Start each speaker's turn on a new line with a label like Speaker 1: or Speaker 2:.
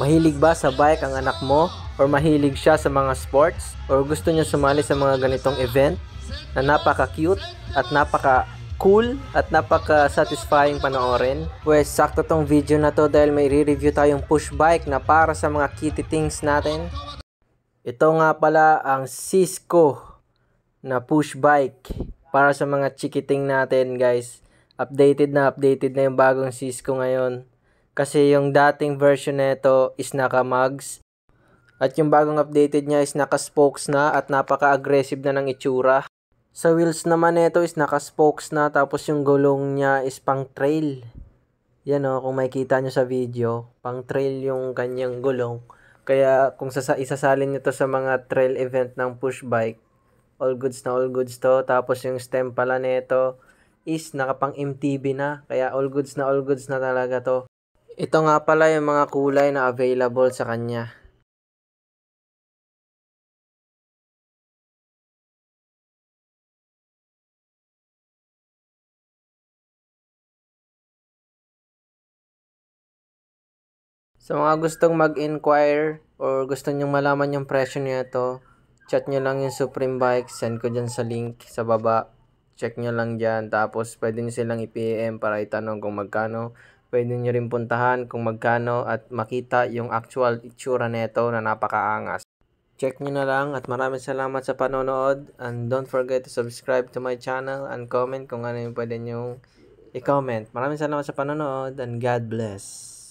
Speaker 1: Mahilig ba sa bike ang anak mo? Or mahilig siya sa mga sports? Or gusto niya sumali sa mga ganitong event na napaka-cute at napaka-cool at napaka-satisfying panoorin? Pues sakto tong video na to dahil may re-review tayong push bike na para sa mga kitty things natin. Ito nga pala ang Cisco na push bike para sa mga chikiting natin, guys. Updated na yung bagong Cisco ngayon. Kasi yung dating version nito is naka-mugs. At yung bagong updated niya is naka-spokes na at napaka-aggressive na ng itsura. Sa wheels naman nito is naka-spokes na, tapos yung gulong niya is pang trail. Yan o, kung makikita nyo sa video, pang trail yung kanyang gulong. Kaya kung isasalin nyo to sa mga trail event ng push bike, all goods to. Tapos yung stem pala nito is nakapang MTB na. Kaya all goods na talaga to. Ito nga pala yung mga kulay na available sa kanya. Sa mga gustong mag-inquire or gusto nyong malaman yung presyo nito, chat nyo lang yung Supreme Bike. Send ko dyan sa link sa baba. Check nyo lang dyan. Tapos pwede nyo silang i-PM para itanong kung magkano. Pwede nyo rin puntahan kung magkano at makita yung actual itsura nito na napakaangas. Check nyo na lang at maraming salamat sa panonood. And don't forget to subscribe to my channel and comment kung ano yung pwede nyong i-comment. Maraming salamat sa panonood and God bless.